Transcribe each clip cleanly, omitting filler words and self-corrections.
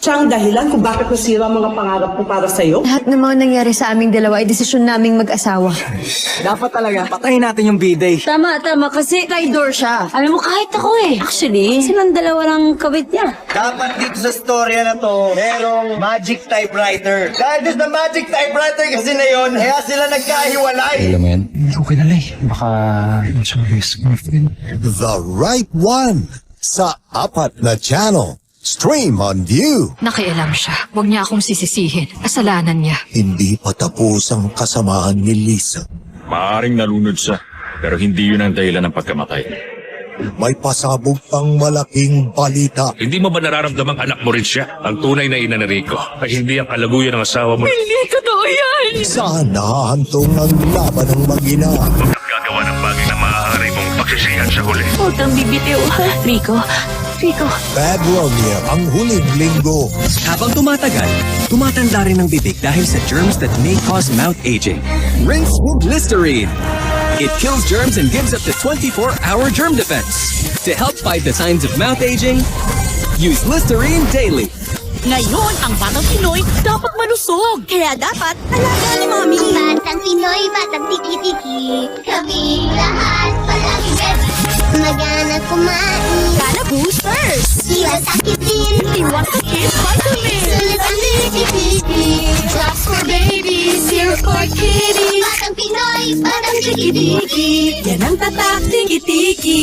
Siya ang dahilan kung bakit nasira ang mga pangarap ko para sa'yo? Lahat ng mga nangyari sa aming dalawa ay desisyon naming mag-asawa. Dapat talaga, patayin natin yung biday. Tama, kasi traidor siya. Alam mo, kahit ako Actually, silang dalawa lang kawit niya. Dapat dito sa storya na to, merong magic typewriter. Dahil doon sa magic typewriter kasi na yon, kaya sila nagkahiwalay. Alam mo yan? Okay na lang. Baka service girlfriend. The Right One sa 4 na channel. Stream on View. Nakialam siya. Huwag niya akong sisisihin. Kasalanan niya. Hindi pa tapos ang kasamaan ni Lisa. Maaring nalunod siya, pero hindi yun ang dahilan ng pagkamatay. May pasabog pang malaking balita. Hindi mo ba nararamdamang anak mo rin siya? Ang tunay na ina ni Rico ay hindi ang kalaguyan ng asawa mo. Hindi totoo yan! Saan nahahantong ang laban ng mag-ina? Gagawa ng bagay na maaari mong pagsisihan sa huli. Huwag kang bibitiw, ha? Rico. Bad Romeo ang huling linggo. Habang tumatagal, tumatanda rin ang bibig dahil sa germs that may cause mouth aging. Rinse with Listerine. It kills germs and gives up to 24-hour germ defense. To help fight the signs of mouth aging, use Listerine daily. Ngayon, ang Batang Pinoy dapat malusog. Kaya dapat alaga ni Mami. Batang Pinoy, batang tiki-tiki. Kaming lahat, palaging ready. Magana kumain. Gana boosters. Iwas sakit din. Iwas sakit, vitamin. Sulit ang tiki-tiki. Drops for babies, syrup for kitties. Batang Pinoy, batang tiki-tiki. Yan ang tatak, tiki-tiki.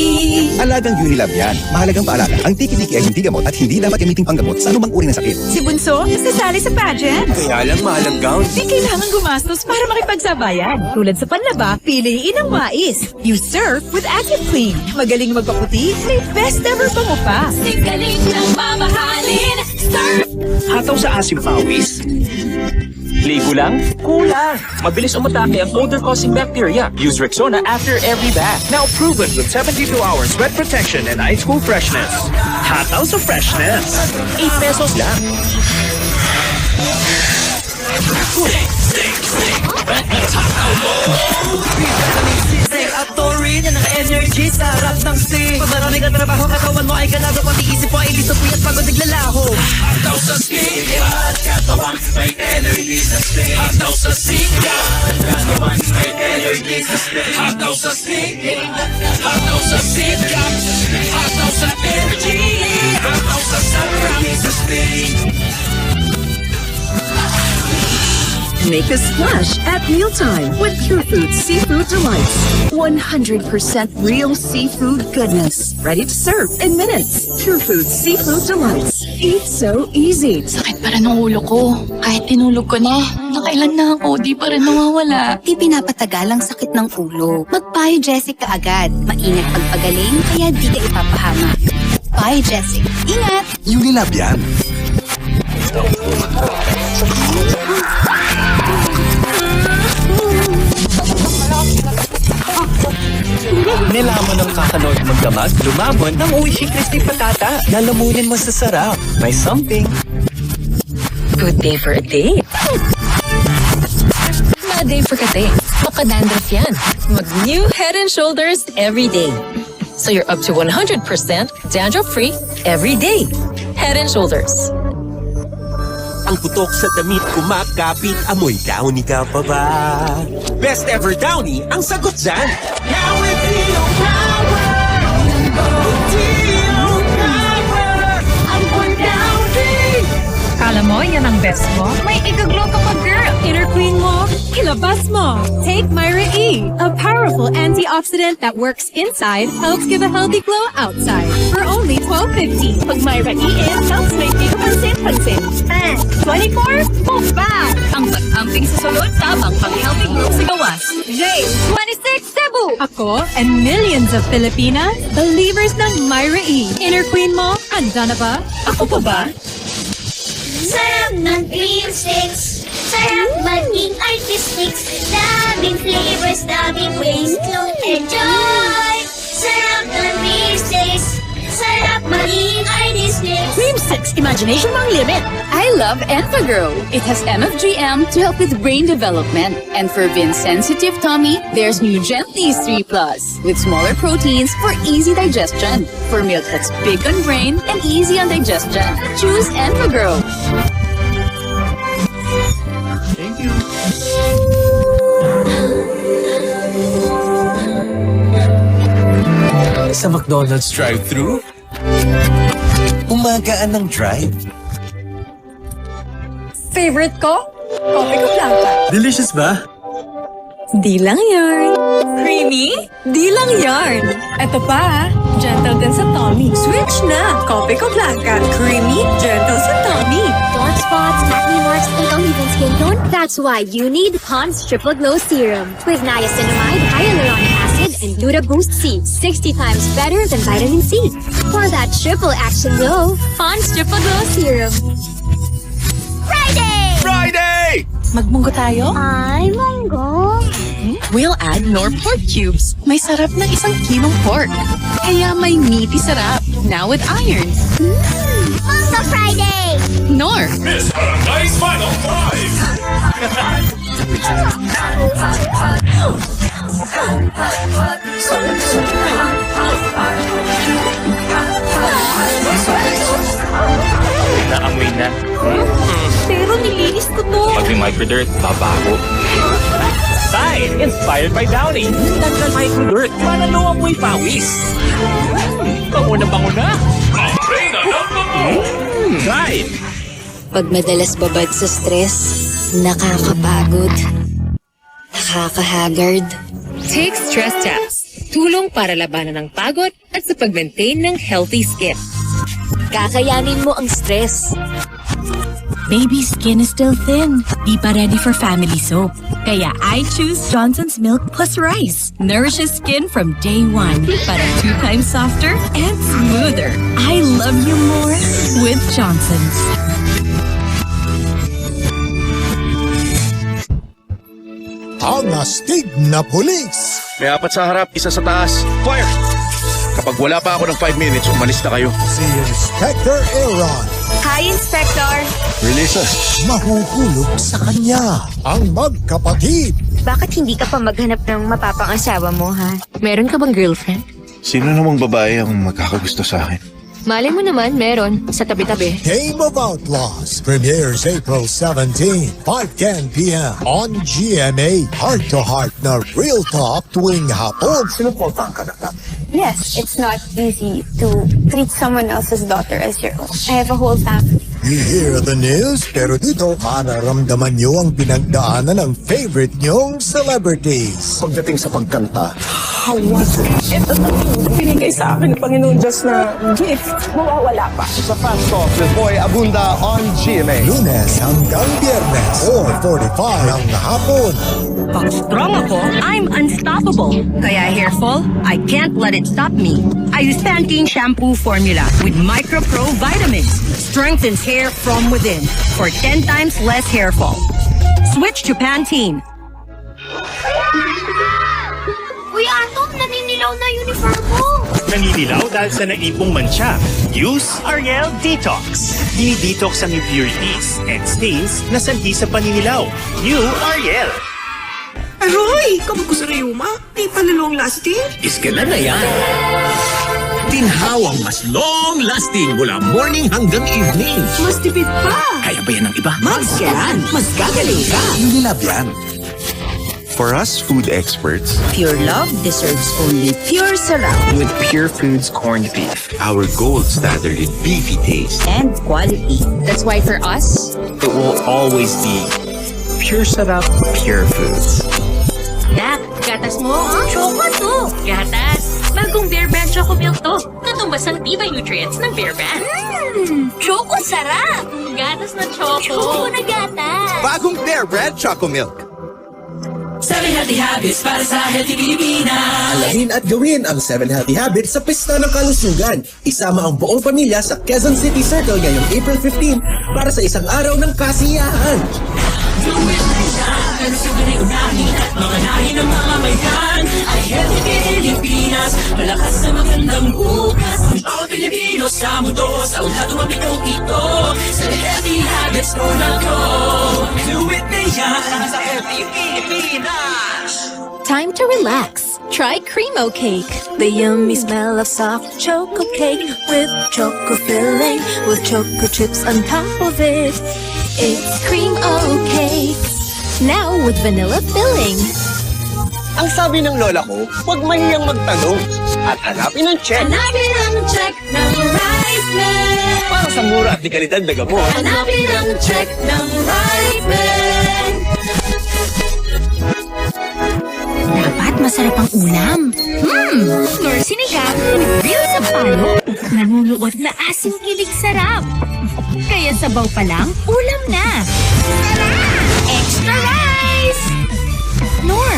Alagang Unilab yan. Mahalagang paalala, ang tiki-tiki ay hindi gamot at hindi dapat gamiting panggamot sa anumang uri ng sakit. Si Bunso, nasasali sa pageant. Kaya lang mahal ang gown. Di kailangan gumastos para makipagsabayan. Tulad sa panlaba, piliin ang mais. You surf with AccuClean. Magaling magpaputi, may best ever pangupa. Galing ng mamahalin, surf! Hataw sa asim pawis? Ligo lang? Kulang! Mabilis umatake ang odor-causing bacteria. Use Rexona after every bath. Now proven with 72 hours sweat protection and ice cool freshness. Hataw sa freshness. 8 pesos lang. Atorin yan ang energy sa harap ng sing. Pag marami ka trabaho, katawan mo ay ganado. Pati isip mo ay liso puyat pagod naglalaho. Hataw sa sing, at katawan may energy sa sing. Hataw sa sing, at katawan may energy sa sing. Hataw sa sing, hataw sa sing, hataw sa energy. Hataw sa sarap sa sing. Make a splash at mealtime with Pure Foods Seafood Delights. 100% real seafood goodness. Ready to serve in minutes. Pure Foods Seafood Delights. Eat so easy. Sakit pa rin ang ulo ko. Kahit tinulog ko na. Nakailan na ako, di pa rin nawawala. Di pinapatagal ang sakit ng ulo. Mag-Bio Jessica agad. Maingat pagpagaling, kaya di ka ipapahamak. Bio Jessica. Ingat! Unilab yan. Nilaman ng kakanood magdamag, lumamon ng Uishi Crispy Patata. Lalamunin mo sa sarap. May something. Good day for a date. Bad day for kate. Baka dandruff yan. Mag-new Head and Shoulders every day. So you're up to 100% dandruff-free every day. Head and Shoulders. Ang putok sa damit kumakapit, amoy downy ka pa ba? Best ever downy ang sagot dyan. Now with Dio Power! Dio Power! Ang downy! Kala mo, yan ang best mo? May igaglow ka pa, girl! Inner queen mo, ilabas mo. Take Myra E, a powerful antioxidant that works inside, helps give a healthy glow outside. For only $12.50. Pag Myra E in, helps make you pansin-pansin. And 24, move back. Ang pag-amping sa sulod, tabang pang-healthy glow sa gawas. J, 26, Cebu. Ako and millions of Filipinas, believers ng Myra E. Inner queen mo, handa na ba? Ako pa ba? Sarap ng cream sticks. Sarap maging artistic. Daming flavors, daming ways to enjoy. Sarap ng cream sticks. Sarap maging artistic. Cream Nonsense! Imagination mo ang limit! I love Enfagrow. It has MFGM to help with brain development. And for Vince-sensitive tummy, there's new Gentlease 3 Plus with smaller proteins for easy digestion. For milk that's big on brain and easy on digestion, choose Enfagrow. Thank you. Sa McDonald's drive-thru, umagaan ng drive. Favorite ko? Coffee ko blanca. Delicious ba? Di lang yarn. Creamy? Di lang yarn. Ito pa, gentle din sa tummy. Switch na. Coffee ko blanca. Creamy, gentle sa tummy. Dark spots, acne marks, and uneven skin tone? That's why you need Pond's Triple Glow Serum. With niacinamide, hyaluronic acid, and Gluta Boost C. 60 times better than vitamin C. For that triple action glow, Pond's Triple Glow Serum. Friday! Friday! Magmunggo tayo? Ay, monggo. We'll add Nor pork cubes. May sarap ng 1 kilong pork. Kaya may meaty sarap. Now with iron. Monggo Friday! Nor. Miss Barangay's Final Prize! Naamoy na. Pero nilinis ko to. Pag may microdirt, babago. Tide, inspired by Downy. Tanggal microdirt, panalo amoy pawis. Bango na bango na. Ang reyna ng bango! Tide. Pag madalas babad sa stress, nakakapagod, nakakahagard. Take stress tabs. Tulong para labanan ng pagod at sa pag-maintain ng healthy skin. Kakayanin mo ang stress. Baby skin is still thin. Di pa ready for family soap. Kaya I choose Johnson's Milk Plus Rice. Nourishes skin from day 1 para 2 times softer and smoother. I love you more with Johnson's. Ang astig na pulis. May 4 sa harap, 1 sa taas. Fire! Kapag wala pa ako ng 5 minutes, umalis na kayo. Si Inspector Aaron. Hi, Inspector. Release us. Mahuhulog sa kanya ang magkapatid. Bakit hindi ka pa maghanap ng mapapang asawa mo, ha? Meron ka bang girlfriend? Sino namang babae ang magkakagusto sa akin? Malay mo naman, meron. Sa tabi-tabi. Game of Outlaws premieres April 17, 5:10 p.m. on GMA. Heart to heart na real talk tuwing hapon. Sinuportahan ka na namin. Yes, it's not easy to treat someone else's daughter as your own. I have a whole family. You hear the news, pero dito mararamdaman nyo ang pinagdaanan ng favorite nyong celebrities. Pagdating sa pagkanta, How was it? Ito na pinigay sa akin ng Panginoon Diyos na gift. Mawawala pa. Sa Fast Talk with Boy Abunda on GMA. Lunes hanggang Biyernes, 4:45 ng hapon. Pag strong ako, I'm unstoppable. Kaya hair fall, I can't let it stop me. I use Pantene Shampoo Formula with Micro Pro Vitamins. Strengthens hair from within for 10 times less hair fall. Switch to Pantene. Kuya Anton, naninilaw na uniform mo. Naninilaw dahil sa naipong mancha. Use Ariel Detox. Dini-detox ang impurities and stains na sanhi sa paninilaw. New Ariel. Aroy! Kapag ko sa Rayuma, di pa na long lasting. Iskala na yan. Tinhawang mas long-lasting mula morning hanggang evening. Mas tipid pa. Kaya ba yan ng iba? Mas yan. Mas gagaling ka. Nilab yan. For us food experts, Pure love deserves only pure sarap With Pure Foods corned beef. our gold standard is beefy taste. and quality. That's why for us, It will always be Pure Sarap, Pure Foods. Dak, gatas mo? Choco to. Gatas. Bagong Bear Brand Choco Milk to. Natumbas ang tibay nutrients ng Bear Brand. Choco sarap. Gatas na choco. Choco na gatas. Bagong Bear Brand Choco Milk. 7 Healthy Habits para sa Healthy Pilipinas. Alamin at gawin ang 7 Healthy Habits sa Pista ng Kalusugan. Isama ang buong pamilya sa Quezon City Circle ngayong April 15 para sa isang araw ng kasiyahan. Do it na yan. Pero sugaling unahin at mga nahin ng mamamayan. Ay healthy Pilipinas, malakas na magandang bukas. Ang bawat Pilipino sa mundo, sa ulat umabitaw ito. Sa healthy habits ko na go. Do it na yan sa healthy Pilipinas. Time to relax. Try Cremo Cake. The yummy smell of soft choco cake with choco filling, with choco chips on top of it. It's Cremo Cake. Now with vanilla filling. Ang sabi ng lola ko, huwag mahiyang magtanong at hanapin ang check. Hanapin ang check ng right man. Para sa mura at di kalidad na gamot. Hanapin ang check ng right man. Dapat masarap ang ulam. Nor sinigang with real sampalo. Nanunuot na asim kilig sarap. Kaya sabaw pa lang, ulam na. Extra rice! Nor.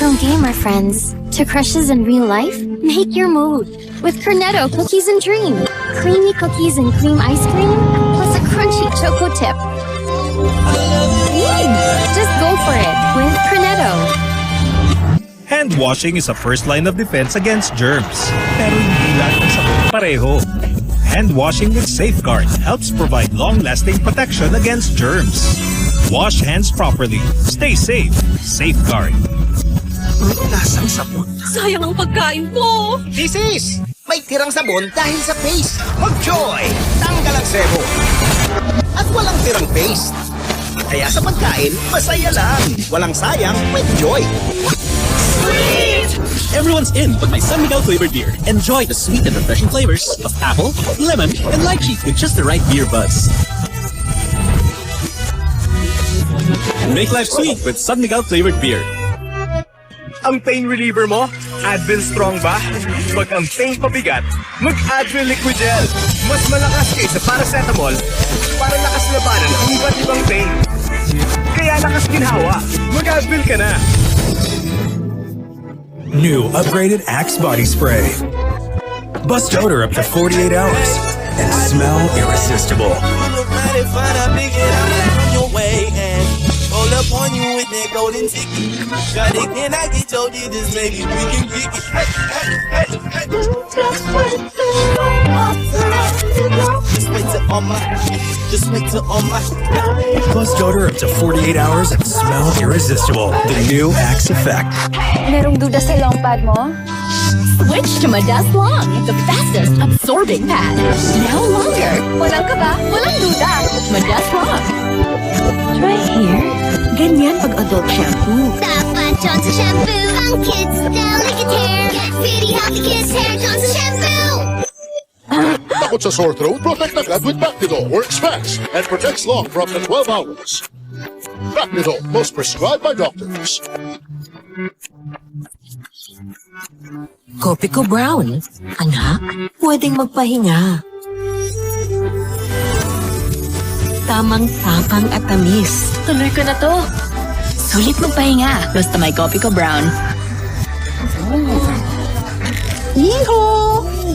From gamer friends to crushes in real life, make your move with Cornetto Cookies and Dream. Creamy cookies and cream ice cream, plus a crunchy choco tip. Just go for it with Cornetto. Hand washing is a first line of defense against germs. Pero hindi laging sabon pareho. Hand washing with Safeguard helps provide long-lasting protection against germs. Wash hands properly. Stay safe. Safeguard. Lasang sabon. Sayang ang pagkain ko. This is may tirang sabon dahil sa paste. Mag-joy! Tanggal ang sebo. At walang tirang paste. Kaya sa pagkain, masaya lang. Walang sayang with joy. Everyone's in with my San Miguel flavored beer. Enjoy the sweet and refreshing flavors of apple, lemon, and lychee with just the right beer buzz. Make life sweet with San Miguel flavored beer. Ang pain reliever mo? Advil Strong ba? Pag ang pain pabigat, mag-Advil Liquid Gel. Mas malakas kaysa paracetamol para lakas labanan ang iba't ibang pain. Kaya lakas ginhawa, mag-Advil ka na. New upgraded Axe Body Spray. Bust odor up to 48 hours and smell irresistible. Roll up on you with that golden ticket. Got it, can I get your digits, maybe we can kick it. Just wait till on my, just wait till on my. Bust odor up to 48 hours and smell irresistible. The new Axe Effect. Merong duda sa long pad mo? Switch to Madas Long, the fastest absorbing pad. Now longer. Walang kaba, walang duda. Madas Long. Try here. Ganyan pag adult shampoo. Dapat Johnson Shampoo ang kids' delicate hair. Get really healthy kids' hair, Johnson Shampoo! Takot sa sore throat? Protect agad with Bactidol. Works fast and protects long for up to 12 hours. Bactidol, most prescribed by doctors. Kopi ko brown. Anak, pwedeng magpahinga. Tamang tapang at tamis. Tuloy ko na to. Sulit magpahinga. Basta may Kopi ko Brown. Iho!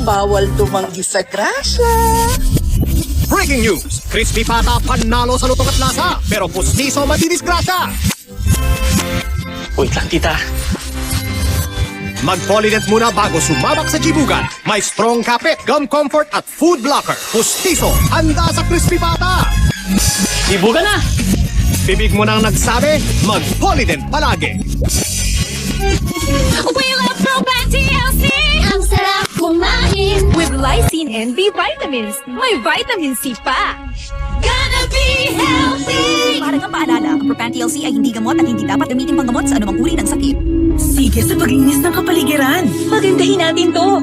Bawal tumanggi sa grasya. Breaking news! Crispy Pata panalo sa lutong at lasa, pero pustiso madidisgrasya! Wait lang, tita. Mag-Polident muna bago sumabak sa jibugan. May strong kapit, gum comfort at food blocker. Pustiso, handa sa Crispy Pata! Ibuga na! Bibig mo nang nagsabi, mag-Polident palagi! We love Proban TLC! Ang sarap kumain! With lysine and B vitamins. May vitamin C pa. Gonna be healthy! Para nga paalala, ang Propan TLC ay hindi gamot at hindi dapat gamitin panggamot sa anumang uri ng sakit. Sige sa paglinis ng kapaligiran. Pagandahin natin to.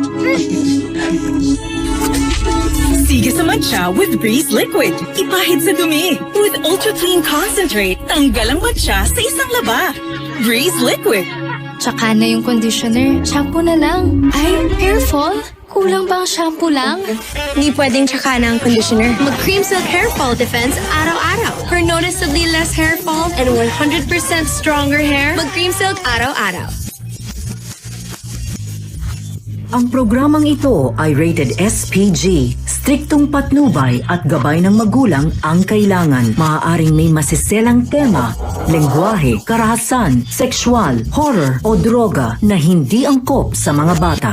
Sige sa matcha with Breeze Liquid. Ipahid sa dumi. With Ultra Clean Concentrate, tanggal ang matcha sa isang laba. Breeze Liquid. Tsaka na yung conditioner. Shampoo na lang. Ay, hair fall? Kulang bang shampoo lang? Hindi pwedeng tsaka na ang conditioner. Mag-Cream Silk Hair Fall Defense araw-araw. For noticeably less hair fall and 100% stronger hair, mag-Cream Silk araw-araw. Ang programang ito ay rated SPG. Striktong patnubay at gabay ng magulang ang kailangan. Maaaring may masiselang tema, lengguwahe, karahasan, sexual, horror o droga na hindi angkop sa mga bata.